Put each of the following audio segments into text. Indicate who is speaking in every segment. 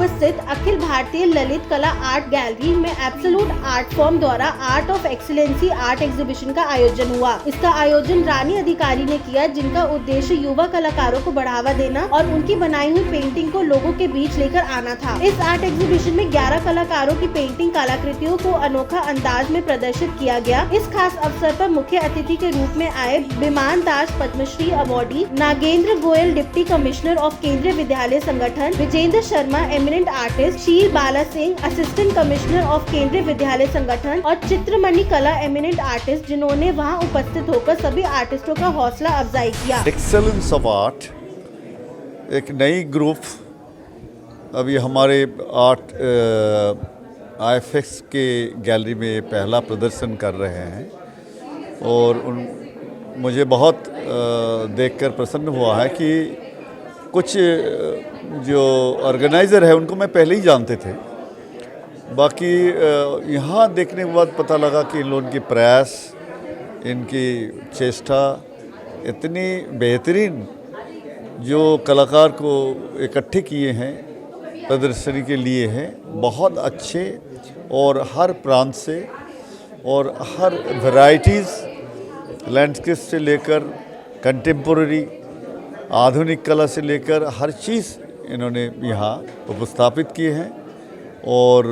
Speaker 1: स्थित अखिल भारतीय ललित कला art gallery में एब्सोल्यूट आर्ट फॉर्म द्वारा art of excellency art exhibition का आयोजन हुआ। इसका आयोजन रानी अधिकारी ने किया, जिनका उद्देश्य युवा कलाकारों को बढ़ावा देना और उनकी बनाई हुई पेंटिंग को लोगों के बीच लेकर आना था। इस आर्ट एग्जीबिशन में 11 कलाकारों की पेंटिंग कलाकृतियों को अनोखा अंदाज में प्रदर्शित किया गया। इस खास अवसर पर मुख्य अतिथि के रूप में आए Biman Das Padmashri awardee Nagendra Goyal, deputy commissioner of Kendriya Vidyalaya Sangathan, Vijendra Sharma eminent artist, Sheel Bala Singh assistant commissioner of Kendriya Vidyalaya संगठन और चित्रमणि कला एमिनेंट आर्टिस्ट, जिन्होंने वहां उपस्थित होकर सभी आर्टिस्टों का हौसला अफजाई किया।
Speaker 2: एक्सेलेंस ऑफ आर्ट एक नई ग्रुप अभी हमारे आर्ट IFX के गैलरी में पहला प्रदर्शन कर रहे हैं और मुझे बहुत देखकर प्रसन्न हुआ है कि कुछ जो ऑर्गेनाइज़र है उनको मैं पहले ही जानते थे। बाकी यहाँ देखने के बाद पता लगा कि इन लोगों की प्रयास, इनकी चेष्टा इतनी बेहतरीन जो कलाकार को इकट्ठे किए हैं प्रदर्शनी के लिए हैं, बहुत अच्छे और हर प्रांत से और हर वैरायटीज़ लैंडस्केप से लेकर कंटेम्पोररी आधुनिक कला से लेकर हर चीज़ इन्होंने यहाँ उपस्थापित किए हैं। और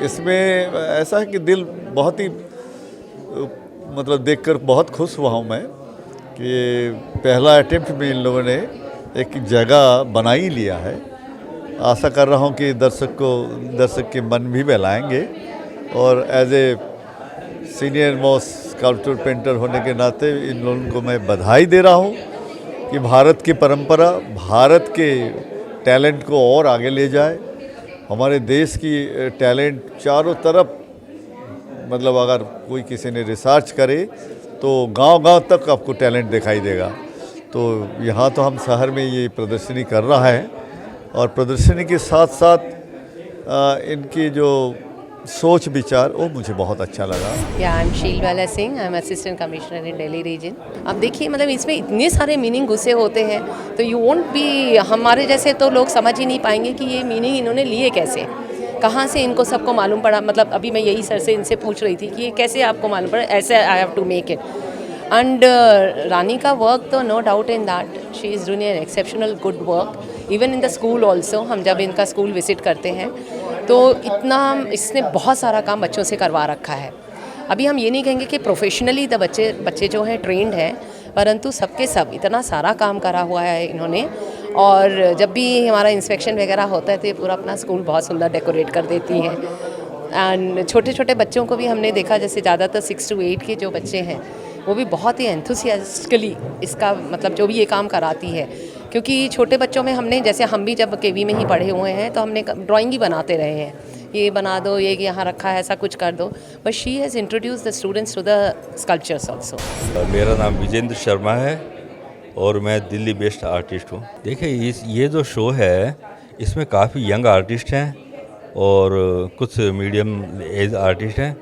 Speaker 2: इसमें ऐसा है कि दिल बहुत ही मतलब देखकर बहुत खुश हुआ हूँ मैं कि पहला अटेम्प्ट में इन लोगों ने एक जगह बना ही लिया है। आशा कर रहा हूँ कि दर्शक के मन भी बहलाएंगे और as a senior most sculpture painter होने के नाते इन लोगों को मैं बधाई दे रहा हूँ कि भारत की परंपरा, भारत के टैलेंट को और आगे ले जाए। हमारे देश की टैलेंट चारों तरफ, मतलब अगर कोई किसी ने रिसर्च करे तो गांव-गांव तक आपको टैलेंट दिखाई देगा। तो यहाँ तो हम शहर में ये प्रदर्शनी कर रहा है और प्रदर्शनी के साथ साथ इनकी जो सोच विचार वो मुझे बहुत अच्छा लगा।
Speaker 3: I am Sheel Bala Singh, I am assistant commissioner in Delhi region. अब देखिए, मतलब इसमें इतने सारे मीनिंग घुसे होते हैं तो यू वोंट बी, हमारे जैसे तो लोग समझ ही नहीं पाएंगे कि ये मीनिंग इन्होंने लिए कैसे, कहाँ से इनको सबको मालूम पड़ा। मतलब अभी मैं यही सर से इनसे पूछ रही थी कि ये कैसे आपको मालूम पड़ा, ऐसे I have to make it. And Rani का वर्क तो no doubt in that she is doing an exceptional good work even in the school also. हम जब इनका स्कूल विजिट करते हैं तो इतना इसने बहुत सारा काम बच्चों से करवा रखा है। अभी हम ये नहीं कहेंगे कि प्रोफेशनली द बच्चे जो हैं ट्रेंड हैं, परंतु सबके सब इतना सारा काम करा हुआ है इन्होंने। और जब भी हमारा इंस्पेक्शन वगैरह होता है तो ये पूरा अपना स्कूल बहुत सुंदर डेकोरेट कर देती हैं। एंड छोटे छोटे बच्चों को भी हमने देखा, जैसे ज़्यादातर 6 to 8 के जो बच्चे हैं वो भी बहुत ही एंथुसियास्टिकली इसका मतलब जो भी ये काम कराती है। क्योंकि छोटे बच्चों में हमने, जैसे हम भी जब केवी में ही पढ़े हुए हैं तो हमने ड्राइंग ही बनाते रहे हैं, ये बना दो, ये यहाँ रखा है, ऐसा कुछ कर दो। But she has introduce the students to the sculptures also.
Speaker 4: मेरा नाम विजेंद्र शर्मा है और मैं दिल्ली बेस्ड आर्टिस्ट हूँ। देखिए, ये जो शो है इसमें काफ़ी यंग आर्टिस्ट हैं और कुछ मीडियम एज आर्टिस्ट हैं।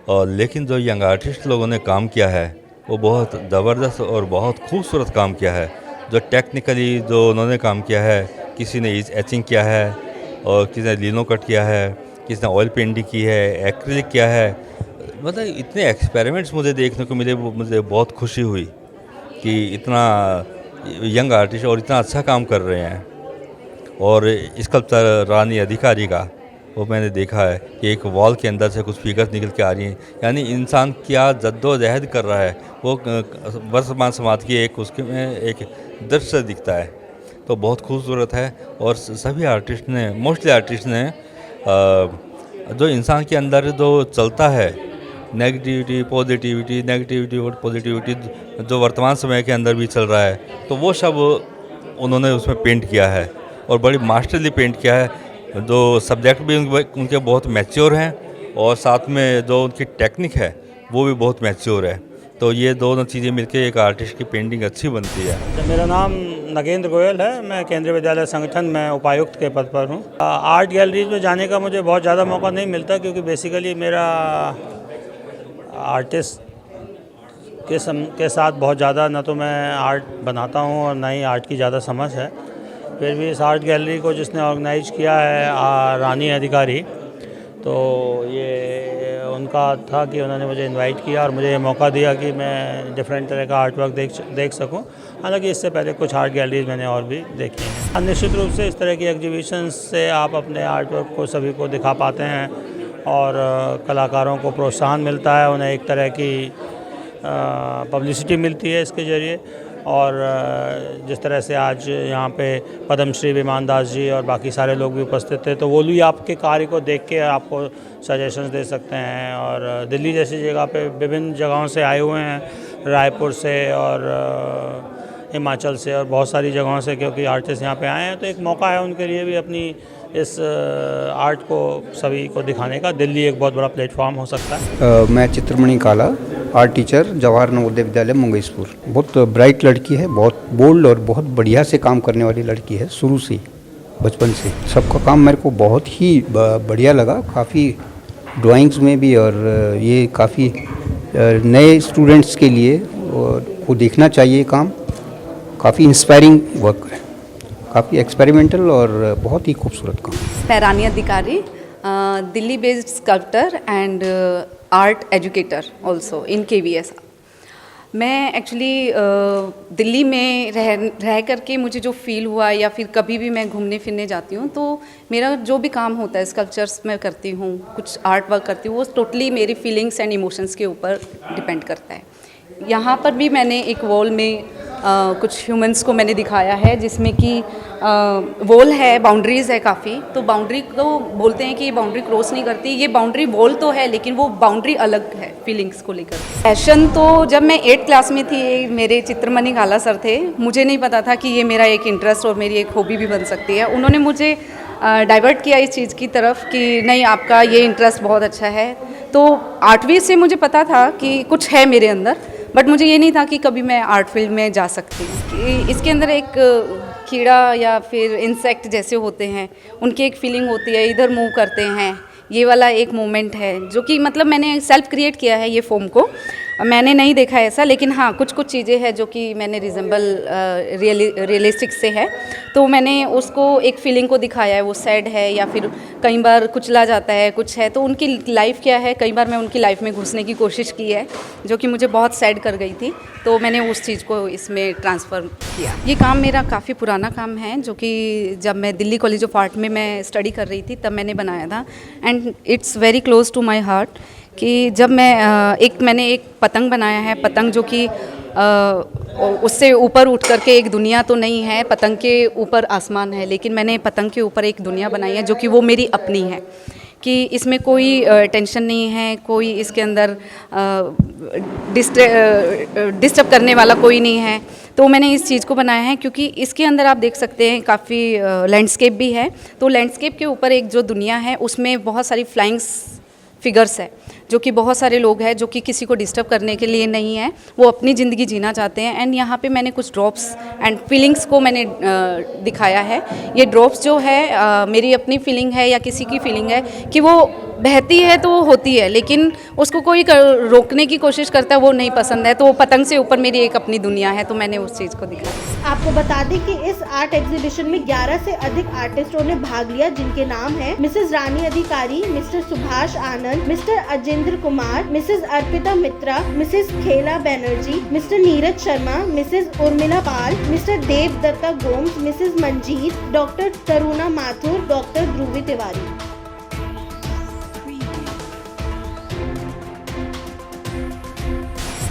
Speaker 4: और लेकिन जो यंग आर्टिस्ट लोगों ने काम किया है वो बहुत ज़बरदस्त और बहुत खूबसूरत काम किया है। जो टेक्निकली जो उन्होंने काम किया है, किसी ने एचिंग किया है और किसी ने लिनो कट किया है, किसी ने ऑयल पेंटिंग की है, एक्रिलिक किया है। मतलब इतने एक्सपेरिमेंट्स मुझे देखने को मिले, वो मुझे बहुत खुशी हुई कि इतना यंग आर्टिस्ट और इतना अच्छा काम कर रहे हैं। और स्कल्पचर रानी अधिकारी का वो मैंने देखा है कि एक वॉल के अंदर से कुछ फिगर्स निकल के आ रही हैं, यानी इंसान क्या जद्दोजहद कर रहा है वो वर्तमान समाज की एक उसके में एक दृश्य दिखता है। तो बहुत खूबसूरत है। और सभी आर्टिस्ट ने, मोस्टली आर्टिस्ट ने जो इंसान के अंदर जो चलता है, नेगेटिविटी और पॉजिटिविटी जो वर्तमान समय के अंदर भी चल रहा है, तो वो सब उन्होंने उसमें पेंट किया है और बड़ी मास्टरली पेंट किया है। जो सब्जेक्ट भी उनके बहुत मैच्योर हैं और साथ में जो उनकी टेक्निक है वो भी बहुत मैच्योर है। तो ये दोनों चीज़ें मिलकर एक आर्टिस्ट की पेंटिंग अच्छी बनती है।
Speaker 5: मेरा नाम नागेंद्र गोयल है, मैं केंद्रीय विद्यालय संगठन में उपायुक्त के पद पर हूँ। आर्ट गैलरीज में जाने का मुझे बहुत ज़्यादा मौका नहीं मिलता क्योंकि बेसिकली मेरा आर्टिस्ट के साथ बहुत ज़्यादा ना तो मैं आर्ट बनाता हूँ और ना ही आर्ट की ज़्यादा समझ है। फिर भी इस आर्ट गैलरी को जिसने ऑर्गेनाइज किया है रानी अधिकारी, तो ये उनका था कि उन्होंने मुझे इनवाइट किया और मुझे ये मौका दिया कि मैं डिफरेंट तरह का आर्ट वर्क देख सकूं। हालांकि इससे पहले कुछ आर्ट गैलरीज मैंने और भी देखी हैं। निश्चित रूप से इस तरह की एग्जीबिशंस से आप अपने आर्ट वर्क को सभी को दिखा पाते हैं और कलाकारों को प्रोत्साहन मिलता है, उन्हें एक तरह की पब्लिसिटी मिलती है इसके ज़रिए। और जिस तरह से आज यहाँ पे पद्मश्री विमान दास जी और बाकी सारे लोग भी उपस्थित थे, तो वो भी आपके कार्य को देख के आपको सजेशंस दे सकते हैं। और दिल्ली जैसी जगह पे विभिन्न जगहों से आए हुए हैं, रायपुर से और हिमाचल से और बहुत सारी जगहों से, क्योंकि आर्टिस्ट यहाँ पे आए हैं, तो एक मौका है उनके लिए भी अपनी इस आर्ट को सभी को दिखाने का। दिल्ली एक बहुत बड़ा प्लेटफॉर्म हो सकता है।
Speaker 6: मैं चित्रमणि काला, आर्ट टीचर, जवाहर नवोदय विद्यालय मंगेशपुर। बहुत ब्राइट लड़की है, बहुत बोल्ड और बहुत बढ़िया से काम करने वाली लड़की है। शुरू से बचपन से सबका काम मेरे को बहुत ही बढ़िया लगा, काफ़ी ड्राइंग्स में भी। और ये काफ़ी नए स्टूडेंट्स के लिए को देखना चाहिए काम। काफ़ी इंस्पायरिंग वर्क है, काफ़ी एक्सपेरिमेंटल और बहुत ही खूबसूरत काम।
Speaker 7: मैं रानी अधिकारी, Delhi based sculptor and art educator also in KVS। मैं एक्चुअली दिल्ली में रह करके मुझे जो फील हुआ, या फिर कभी भी मैं घूमने फिरने जाती हूँ, तो मेरा जो भी काम होता है, स्कल्पचर्स मैं करती हूँ, कुछ आर्ट वर्क करती हूँ, वो टोटली मेरी फीलिंग्स एंड इमोशंस के ऊपर डिपेंड करता है। यहाँ पर भी मैंने एक वॉल में कुछ ह्यूमंस को मैंने दिखाया है, जिसमें कि वॉल है, बाउंड्रीज़ है काफ़ी, तो बाउंड्री को बोलते हैं कि ये बाउंड्री क्रॉस नहीं करती। ये बाउंड्री वॉल तो है, लेकिन वो बाउंड्री अलग है फीलिंग्स को लेकर। पैशन तो जब मैं 8th क्लास में थी, मेरे चित्रमणि काला सर थे, मुझे नहीं पता था कि ये मेरा एक इंटरेस्ट और मेरी एक हॉबी भी बन सकती है। उन्होंने मुझे डाइवर्ट किया इस चीज़ की तरफ कि नहीं, आपका ये इंटरेस्ट बहुत अच्छा है। तो 8वीं से मुझे पता था कि कुछ है मेरे अंदर, बट मुझे ये नहीं था कि कभी मैं आर्ट फील्ड में जा सकती हूँ। इसके अंदर एक कीड़ा या फिर इंसेक्ट जैसे होते हैं, उनकी एक फीलिंग होती है, इधर मूव करते हैं, ये वाला एक मोमेंट है जो कि मतलब मैंने सेल्फ क्रिएट किया है ये फॉर्म को। मैंने नहीं देखा ऐसा, लेकिन हाँ कुछ कुछ चीज़ें हैं जो कि मैंने रिजेंबल रियलिस्टिक से है, तो मैंने उसको एक फीलिंग को दिखाया है। वो सैड है या फिर कई बार कुचला जाता है, कुछ है, तो उनकी लाइफ क्या है, कई बार मैं उनकी लाइफ में घुसने की कोशिश की है, जो कि मुझे बहुत सैड कर गई थी, तो मैंने उस चीज़ को इसमें ट्रांसफ़र किया। ये काम मेरा काफ़ी पुराना काम है, जो कि जब मैं दिल्ली कॉलेज ऑफ आर्ट में मैं स्टडी कर रही थी तब मैंने बनाया था, and it's very close to my heart. कि जब मैंने एक पतंग बनाया है, पतंग जो कि उससे ऊपर उठ करके एक दुनिया तो नहीं है, पतंग के ऊपर आसमान है, लेकिन मैंने पतंग के ऊपर एक दुनिया बनाई है जो कि वो मेरी अपनी है, कि इसमें कोई टेंशन नहीं है, कोई इसके अंदर डिस्टर्ब करने वाला कोई नहीं है। तो मैंने इस चीज़ को बनाया है क्योंकि इसके अंदर आप देख सकते हैं काफ़ी लैंडस्केप भी है, तो लैंडस्केप के ऊपर एक जो दुनिया है उसमें बहुत सारी फ्लाइंग्स फिगर्स है, जो कि बहुत सारे लोग हैं जो कि किसी को डिस्टर्ब करने के लिए नहीं है, वो अपनी ज़िंदगी जीना चाहते हैं। एंड यहाँ पे मैंने कुछ ड्रॉप्स एंड फीलिंग्स को मैंने दिखाया है। ये ड्रॉप्स जो है मेरी अपनी फीलिंग है या किसी की फीलिंग है कि वो बहती है तो वो होती है, लेकिन उसको कोई रोकने की कोशिश करता है, वो नहीं पसंद है, तो वो पतंग से ऊपर मेरी एक अपनी दुनिया है, तो मैंने उस चीज़ को दिखाया।
Speaker 1: आपको बता दें कि इस आर्ट एग्जीबिशन में 11 से अधिक आर्टिस्टों ने भाग लिया, जिनके नाम है Mrs Rani Adhikari, Mr Subhash Anand, Mr Ajendra Kumar, Mrs Arpita Mitra, Mrs Khela Banerjee, Mr Neeraj Sharma, Mrs Urmila Pal, Mr Dev Dutta Gomes, Mrs Manjeet, doctor Taruna Mathur, doctor Dhruvi Tiwari.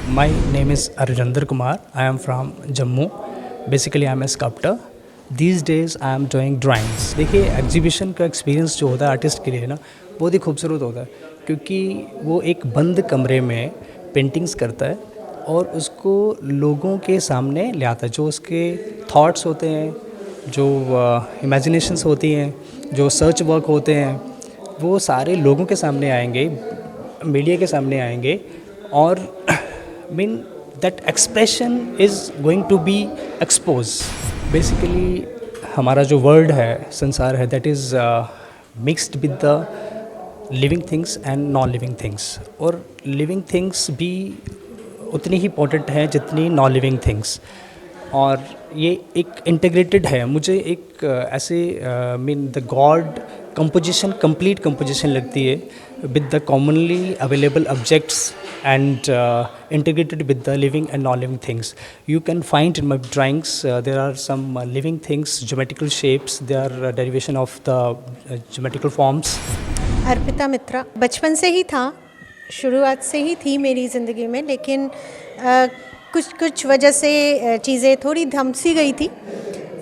Speaker 8: My name is Arjendra Kumar. I am from Jammu. Basically, I am a sculptor. These days, I am doing drawings. देखिए, exhibition का experience जो होता है artist के लिए ना, बहुत ही खूबसूरत होता है, क्योंकि वो एक बंद कमरे में पेंटिंग्स करता है और उसको लोगों के सामने ले आता है। जो उसके थॉट्स होते हैं, जो इमेजिनेशंस होती हैं, जो सर्च वर्क होते हैं, वो सारे लोगों के सामने आएंगे, मीडिया के सामने आएंगे, और mean that expression is going to be exposed। basically हमारा जो वर्ल्ड है, संसार है, that is mixed with the living things and non living things, और living things भी उतनी ही important है जितनी non living things। और ये एक इंटीग्रेटेड है। मुझे एक ऐसे mean the God composition, complete composition लगती है with the commonly available objects and integrated with the living and non-living things. You can find in my drawings there are some living things, geometrical shapes, they are derivation of the geometrical forms.
Speaker 9: Arpita Mitra, बचपन से ही था, शुरुआत से ही थी मेरी ज़िंदगी में, लेकिन कुछ वजह से चीज़ें थोड़ी थम सी गई थी।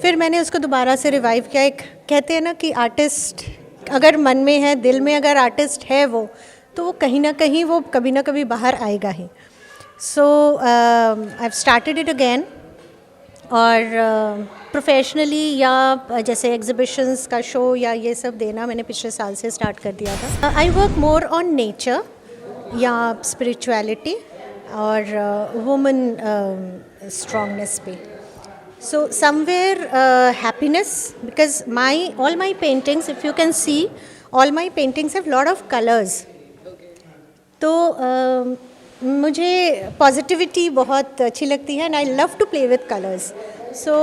Speaker 9: फिर मैंने उसको दोबारा से रिवाइव किया। एक कहते हैं ना कि आर्टिस्ट अगर मन में है, दिल में अगर आर्टिस्ट है वो, तो वो कहीं ना कहीं वो कभी ना कभी बाहर आएगा ही। So I have started it again. और प्रोफेशनली या जैसे एग्जिबिशंस का शो या ये सब देना मैंने पिछले साल से स्टार्ट कर दिया था। I work more on nature या स्पिरिचुअलिटी और वुमन स्ट्रॉन्गनेस पे। So somewhere happiness, because all my paintings, if you can see, all my paintings have lot of colors. तो मुझे पॉजिटिविटी बहुत अच्छी लगती है and I love to play with colours. So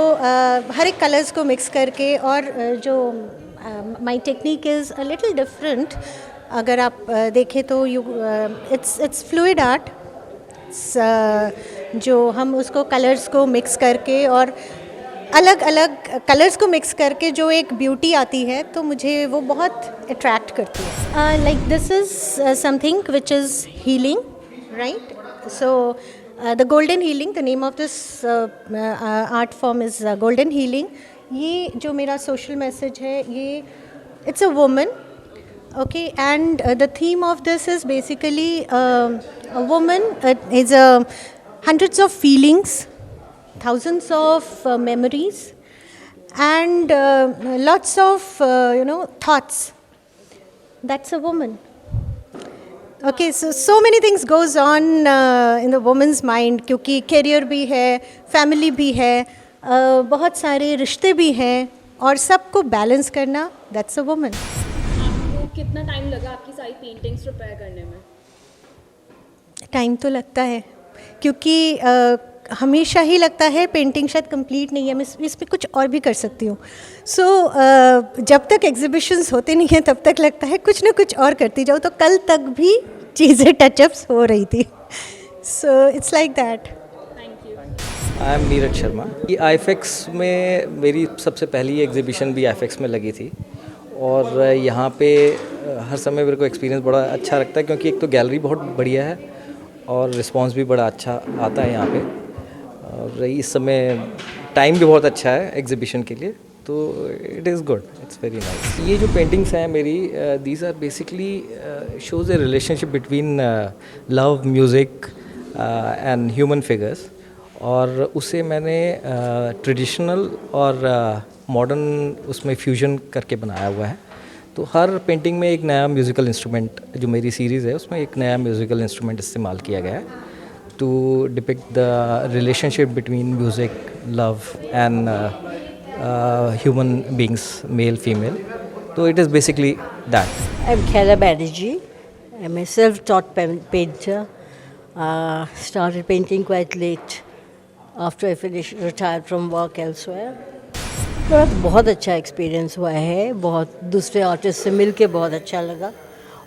Speaker 9: हर एक कलर्स को मिक्स करके, और जो my technique is a little different. अगर आप देखें तो इट्स फ्लूइड आर्ट। जो हम उसको कलर्स को मिक्स करके और अलग अलग कलर्स को मिक्स करके जो एक ब्यूटी आती है, तो मुझे वो बहुत अट्रैक्ट करती है। Like this is something which is healing, right? So the golden healing, the name of this art form is golden healing. ये जो मेरा सोशल मैसेज है, ये it's a woman, okay, and the theme of this is basically a woman is hundreds of feelings, thousands of memories, and lots of thoughts. That's a woman. Okay, so many things goes on in the woman's mind, क्योंकि career भी है, family भी है, बहुत सारे रिश्ते भी हैं, और सबको बैलेंस करना, that's a woman.
Speaker 10: कितना टाइम लगा आपकी सारी पेंटिंग्स प्रिपेयर करने में?
Speaker 9: टाइम तो लगता है, क्योंकि हमेशा ही लगता है पेंटिंग शायद कंप्लीट नहीं है, मैं इस पर कुछ और भी कर सकती हूँ। सो जब तक एग्जिबिशंस होते नहीं हैं तब तक लगता है कुछ ना कुछ और करती जाओ। तो कल तक भी चीज़ें टचअप्स हो रही थी। So it's like that.
Speaker 10: Thank you.
Speaker 11: I am Neeraj Sharma. ये आईफेक्स में मेरी सबसे पहली एग्जीबिशन भी आईफेक्स में लगी थी, और यहाँ पे हर समय मेरे को एक्सपीरियंस बड़ा अच्छा लगता है, क्योंकि एक तो गैलरी बहुत बढ़िया है और रिस्पांस भी बड़ा अच्छा आता है यहाँ पे, और इस समय टाइम भी बहुत अच्छा है एग्जीबिशन के लिए, तो it is good, it's very nice. ये जो पेंटिंग्स हैं मेरी, these are basically shows a relationship between love, music and human figures, और उसे मैंने ट्रेडिशनल और मॉडर्न उसमें फ्यूजन करके बनाया हुआ है। तो हर पेंटिंग में एक नया म्यूज़िकल इंस्ट्रूमेंट, जो मेरी सीरीज़ है उसमें एक नया म्यूज़िकल इंस्ट्रूमेंट इस्तेमाल किया गया है to depict the relationship between music, love and human beings, male female. तो it is basically that.
Speaker 12: I am Khaira Banerjee. I'm a self-taught painter. Started painting quite late after I retired from work elsewhere. बहुत अच्छा experience हुआ है, बहुत दूसरे artist से मिल के बहुत अच्छा लगा,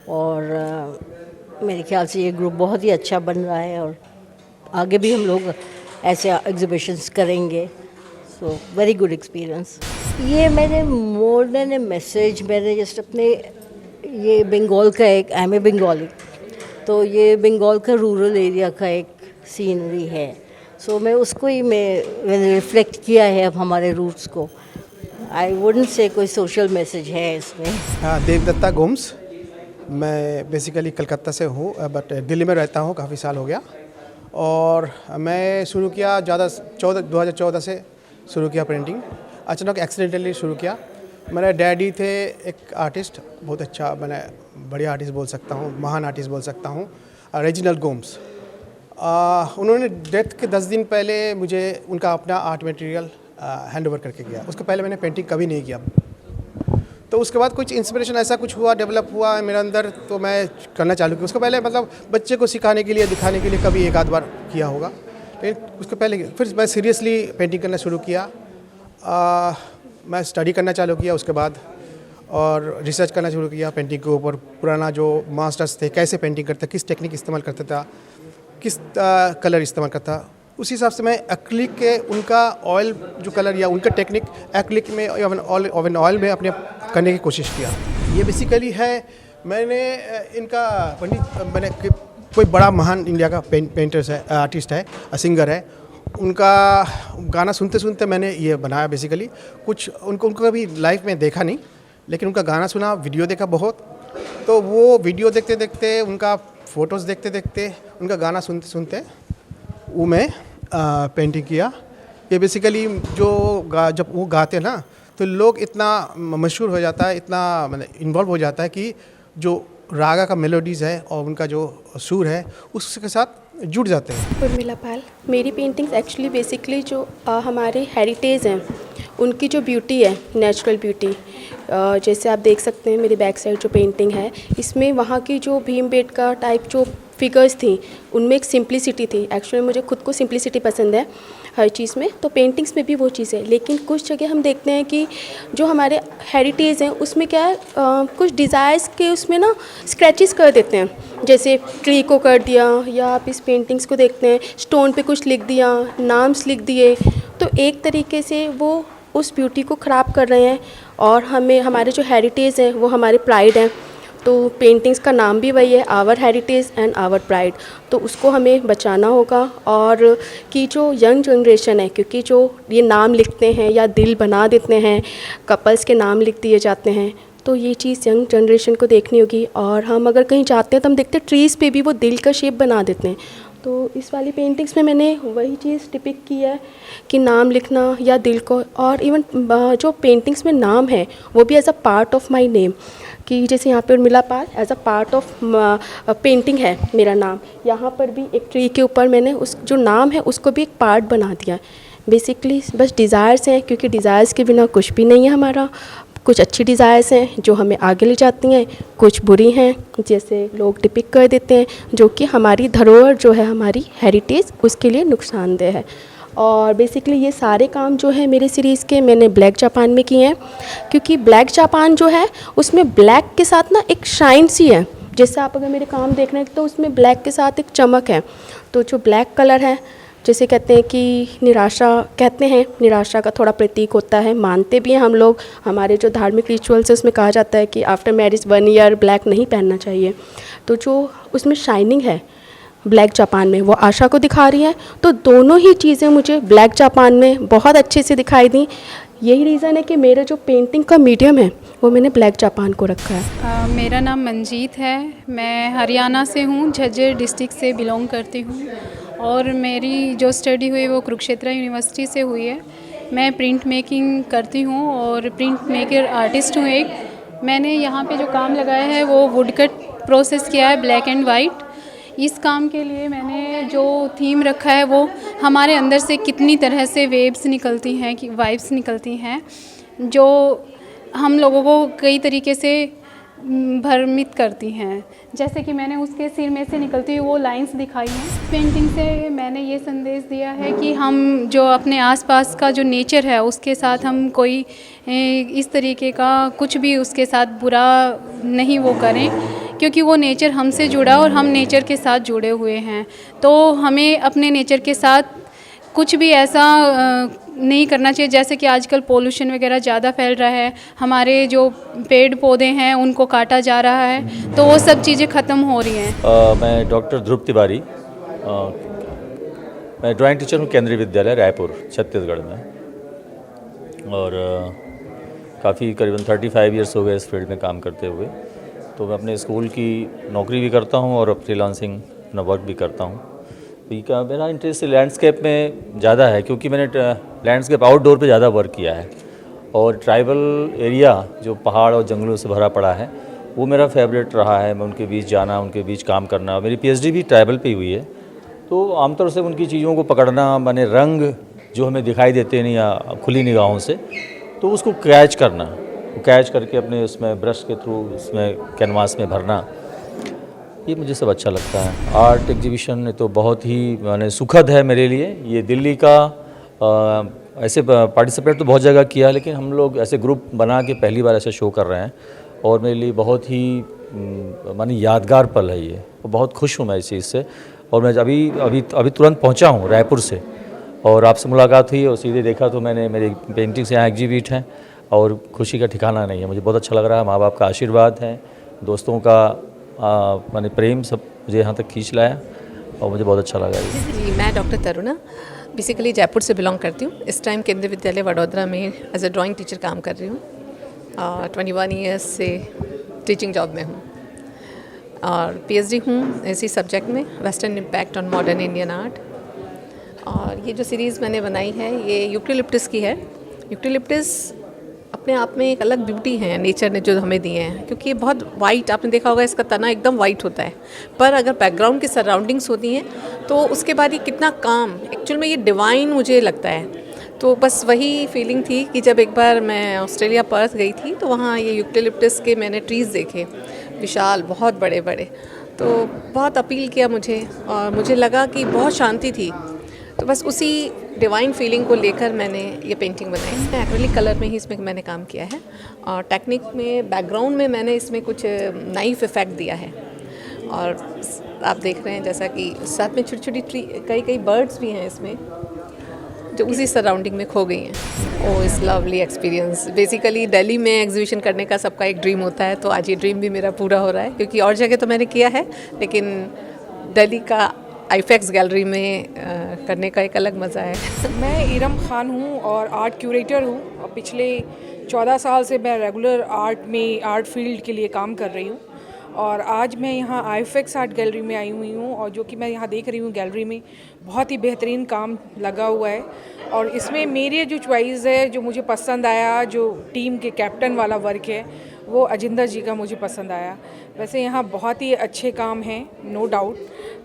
Speaker 12: और मेरे ख्याल से ये ग्रुप बहुत ही अच्छा बन रहा है, और आगे भी हम लोग ऐसे एग्जिबिशंस करेंगे। So very good experience. ये मैंने मोर देन ए मैसेज, मैंने जस्ट अपने ये बंगाल का एक, आई एम ए बंगाली, तो ये बंगाल का रूरल एरिया का एक सीनरी है। सो मैं उसको ही मैंने रिफ्लेक्ट किया है अब हमारे रूट्स को। आई वुडंट से कोई सोशल मैसेज है इसमें।
Speaker 13: हाँ, देवदत्ता गोम्स। मैं बेसिकली कलकत्ता से हूँ, बट दिल्ली में रहता हूँ, काफ़ी साल हो गया। और मैं शुरू किया 2014 से शुरू किया पेंटिंग। अचानक एक्सीडेंटली शुरू किया। मेरे डैडी थे एक आर्टिस्ट, बहुत अच्छा, मैंने बढ़िया आर्टिस्ट बोल सकता हूँ, महान आर्टिस्ट बोल सकता हूँ, रेजिनल्ड गोम्स। उन्होंने डेथ के 10 दिन पहले मुझे उनका अपना आर्ट मटेरियल हैंड ओवर करके गया। उसके पहले मैंने पेंटिंग कभी नहीं किया। तो उसके बाद कुछ इंस्पिरेशन ऐसा कुछ हुआ, डेवलप हुआ मेरे अंदर, तो मैं करना चालू किया। उसके पहले मतलब बच्चे को सिखाने के लिए, दिखाने के लिए कभी एक आध बार किया होगा, उसके पहले फिर मैं सीरियसली पेंटिंग करना शुरू किया। मैं स्टडी करना चालू किया उसके बाद, और रिसर्च करना शुरू किया पेंटिंग के ऊपर। पुराना जो मास्टर्स थे कैसे पेंटिंग करते, किस टेक्निक इस्तेमाल करता था, किस कलर इस्तेमाल करता, उसी हिसाब से मैं एक्रिलिक के उनका ऑयल जो कलर या उनका टेक्निक एक्रिलिक में या ओवन ऑयल में अपने करने की कोशिश किया। ये बेसिकली है, मैंने इनका मैंने कोई बड़ा महान इंडिया का पेंटर्स है, आर्टिस्ट है, सिंगर है, उनका गाना सुनते सुनते मैंने ये बनाया बेसिकली। कुछ उनको कभी लाइफ में देखा नहीं, लेकिन उनका गाना सुना, वीडियो देखा बहुत, तो वो वीडियो देखते देखते, उनका फ़ोटोज़ देखते देखते, उनका गाना सुनते सुनते वो मैं पेंटिंग किया। ये बेसिकली जब वो गाते हैं ना, तो लोग इतना मशहूर हो जाता है, इतना मतलब इन्वॉल्व हो जाता है कि जो रागा का मेलोडीज़ है और उनका जो सुर है उसके साथ जुड़ जाते हैं।
Speaker 14: उर्मिला पाल। मेरी पेंटिंग्स एक्चुअली बेसिकली जो हमारे हेरिटेज हैं उनकी जो ब्यूटी है, नेचुरल ब्यूटी, जैसे आप देख सकते हैं मेरी बैक साइड जो पेंटिंग है, इसमें वहाँ की जो भीमबेटका टाइप जो फिगर्स थी उनमें एक सिंप्लिसिटी थी। एक्चुअली मुझे खुद को सिंप्लिसिटी पसंद है हर चीज़ में, तो पेंटिंग्स में भी वो चीज़ है। लेकिन कुछ जगह हम देखते हैं कि जो हमारे हेरिटेज हैं उसमें क्या है, कुछ डिज़ायर्स के उसमें ना स्क्रैचेस कर देते हैं, जैसे ट्री को कर दिया, या आप इस पेंटिंग्स को देखते हैं स्टोन पे कुछ लिख दिया, नाम्स लिख दिए, तो एक तरीके से वो उस ब्यूटी को ख़राब कर रहे हैं। और हमें हमारे जो हेरिटेज हैं वो हमारे प्राइड हैं, तो पेंटिंग्स का नाम भी वही है, our heritage and our pride, तो उसको हमें बचाना होगा। और कि जो यंग जनरेशन है, क्योंकि जो ये नाम लिखते हैं या दिल बना देते हैं, कपल्स के नाम लिख दिए जाते हैं, तो ये चीज़ यंग जनरेशन को देखनी होगी। और हम अगर कहीं जाते हैं तो हम देखते हैं ट्रीज़ पे भी वो दिल का शेप बना देते हैं, तो इस वाली पेंटिंग्स में मैंने वही चीज़ डिपिक्ट की है कि नाम लिखना या दिल को। और इवन जो पेंटिंग्स में नाम है वो भी as a part of my name, कि जैसे यहाँ पे Urmila Pal as a part of painting है मेरा नाम, यहाँ पर भी एक ट्री के ऊपर मैंने उस जो नाम है उसको भी एक पार्ट बना दिया। बेसिकली बस डिज़ायर्स हैं, क्योंकि डिज़ायर्स के बिना कुछ भी नहीं है हमारा। कुछ अच्छी डिज़ायर्स हैं जो हमें आगे ले जाती हैं, कुछ बुरी हैं जैसे लोग डिपिक्ट कर देते हैं, जो कि हमारी धरोहर जो है, हमारी हेरिटेज, उसके लिए नुकसानदेह है। और बेसिकली ये सारे काम जो है मेरे सीरीज़ के मैंने ब्लैक जापान में किए हैं, क्योंकि ब्लैक जापान जो है उसमें ब्लैक के साथ ना एक शाइन सी है। जैसे आप अगर मेरे काम देख रहे हैं तो उसमें ब्लैक के साथ एक चमक है। तो जो ब्लैक कलर है, जैसे कहते हैं कि निराशा, कहते हैं निराशा का थोड़ा प्रतीक होता है, मानते भी हैं हम लोग। हमारे जो धार्मिक रिचुअल्स है उसमें कहा जाता है कि आफ्टर मैरिज 1 ईयर ब्लैक नहीं पहनना चाहिए। तो जो उसमें शाइनिंग है ब्लैक जापान में, वो आशा को दिखा रही है। तो दोनों ही चीज़ें मुझे ब्लैक जापान में बहुत अच्छे से दिखाई दी। यही रीज़न है कि मेरा जो पेंटिंग का मीडियम है वो मैंने ब्लैक जापान को रखा है।
Speaker 15: मेरा नाम मंजीत है, मैं हरियाणा से हूँ, झज्जर डिस्ट्रिक्ट से बिलोंग करती हूँ, और मेरी जो स्टडी हुई वो कुरुक्षेत्र यूनिवर्सिटी से हुई है। मैं प्रिंट मेकिंग करती हूँ और प्रिंट मेकर आर्टिस्ट हूँ एक। मैंने यहाँ पे जो काम लगाया है वो वुड कट प्रोसेस किया है, ब्लैक एंड वाइट। इस काम के लिए मैंने जो थीम रखा है वो हमारे अंदर से कितनी तरह से वेव्स निकलती हैं, कि वाइब्स निकलती हैं, जो हम लोगों को कई तरीके से भ्रमित करती हैं। जैसे कि मैंने उसके सिर में से निकलती हुई वो लाइंस दिखाई हैं। पेंटिंग से मैंने ये संदेश दिया है कि हम जो अपने आसपास का जो नेचर है उसके साथ हम कोई इस तरीके का कुछ भी उसके साथ बुरा नहीं वो करें, क्योंकि वो नेचर हमसे जुड़ा और हम नेचर के साथ जुड़े हुए हैं। तो हमें अपने नेचर के साथ कुछ भी ऐसा नहीं करना चाहिए, जैसे कि आजकल पोल्यूशन वगैरह ज़्यादा फैल रहा है, हमारे जो पेड़ पौधे हैं उनको काटा जा रहा है, तो वो सब चीज़ें ख़त्म हो रही हैं।
Speaker 16: मैं डॉक्टर ध्रुव तिवारी, मैं ड्राइंग टीचर हूँ केंद्रीय विद्यालय रायपुर छत्तीसगढ़ में, और काफ़ी करीबन 35 ईयर्स हो गए इस फील्ड में काम करते हुए। तो मैं अपने स्कूल की नौकरी भी करता हूँ और फ्रीलांसिंग अपना वर्क भी करता हूँ। तो मेरा इंटरेस्ट लैंडस्केप में ज़्यादा है, क्योंकि मैंने लैंडस्केप आउटडोर पे ज़्यादा वर्क किया है, और ट्राइबल एरिया जो पहाड़ और जंगलों से भरा पड़ा है वो मेरा फेवरेट रहा है। मैं उनके बीच जाना, उनके बीच काम करना। मेरी PhD भी ट्राइबल पे ही हुई है, तो आमतौर से उनकी चीज़ों को पकड़ना, माने रंग जो हमें दिखाई देते नहीं या खुली निगाहों से, तो उसको कैच करना, कैच करके अपने उसमें ब्रश के थ्रू उसमें कैनवास में भरना, ये मुझे सब अच्छा लगता है। आर्ट एग्जीबिशन तो बहुत ही माने सुखद है मेरे लिए। ये दिल्ली का ऐसे पार्टिसिपेट तो बहुत जगह किया, लेकिन हम लोग ऐसे ग्रुप बना के पहली बार ऐसे शो कर रहे हैं और मेरे लिए बहुत ही माने यादगार पल है ये। बहुत खुश हूँ मैं इस चीज़ से। और मैं अभी तुरंत पहुँचा हूँ रायपुर से और आपसे मुलाकात हुई और सीधे देखा तो मैंने मेरी पेंटिंग्स यहाँ एग्जीबिट हैं और खुशी का ठिकाना नहीं है। मुझे बहुत अच्छा लग रहा है। माँ बाप का आशीर्वाद है, दोस्तों का माने प्रेम सब मुझे यहाँ तक खींच लाया और मुझे बहुत अच्छा लगा।
Speaker 3: जी, मैं डॉक्टर तरुणा बेसिकली जयपुर से बिलोंग करती हूँ। इस टाइम केंद्रीय विद्यालय वडोदरा में एज ए ड्राइंग टीचर काम कर रही हूँ। 21 ईयर्स से टीचिंग जॉब में हूँ और PhD हूँ इसी सब्जेक्ट में, western impact on modern Indian art. और ये जो सीरीज़ मैंने बनाई है ये यूकेलिप्टस की है। यूकेलिप्टस अपने आप में एक अलग ब्यूटी है नेचर ने जो हमें दिए हैं, क्योंकि ये बहुत वाइट, आपने देखा होगा इसका तना एकदम वाइट होता है, पर अगर बैकग्राउंड की सराउंडिंग्स होती हैं तो उसके बाद ये कितना काम, एक्चुअल में ये डिवाइन मुझे लगता है। तो बस वही फीलिंग थी कि जब एक बार मैं ऑस्ट्रेलिया पर्थ गई थी तो वहाँ ये यूकेलिप्टस के मैंने ट्रीज़ देखे, विशाल, बहुत बड़े बड़े, तो बहुत अपील किया मुझे और मुझे लगा कि बहुत शांति थी। तो बस उसी डिवाइन फीलिंग को लेकर मैंने ये पेंटिंग बनाई है। एक्रेलिक कलर में ही इसमें मैंने काम किया है और टेक्निक में बैकग्राउंड में मैंने इसमें कुछ नाइफ इफ़ेक्ट दिया है। और आप देख रहे हैं जैसा कि साथ में छोटी छोटी ट्री, कई बर्ड्स भी हैं इसमें जो उसी सराउंडिंग में खो गई हैं। ओह, इस लवली एक्सपीरियंस। बेसिकली दिल्ली में एग्जीबिशन करने का सबका एक ड्रीम होता है, तो आज ये ड्रीम भी मेरा पूरा हो रहा है, क्योंकि और जगह तो मैंने किया है लेकिन दिल्ली का आईफेक्स गैलरी में करने का एक अलग मज़ा है।
Speaker 17: मैं इरम खान हूँ और आर्ट क्यूरेटर हूँ और पिछले 14 साल से मैं रेगुलर आर्ट फील्ड के लिए काम कर रही हूँ। और आज मैं यहाँ आईफेक्स आर्ट गैलरी में आई हुई हूँ और जो कि मैं यहाँ देख रही हूँ गैलरी में बहुत ही बेहतरीन काम लगा हुआ है। और इसमें मेरी जो चॉइस है, जो मुझे पसंद आया, जो टीम के कैप्टन वाला वर्क है, वो अजिंदर जी का मुझे पसंद आया। वैसे यहाँ बहुत ही अच्छे काम हैं, नो डाउट,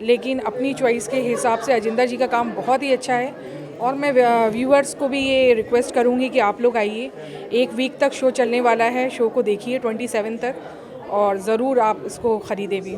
Speaker 17: लेकिन अपनी चॉइस के हिसाब से अजिंदर जी का काम बहुत ही अच्छा है। और मैं व्यूअर्स को भी ये रिक्वेस्ट करूँगी कि आप लोग आइए, 1 वीक तक शो चलने वाला है, शो को देखिए 27 तक और ज़रूर आप इसको ख़रीदें भी।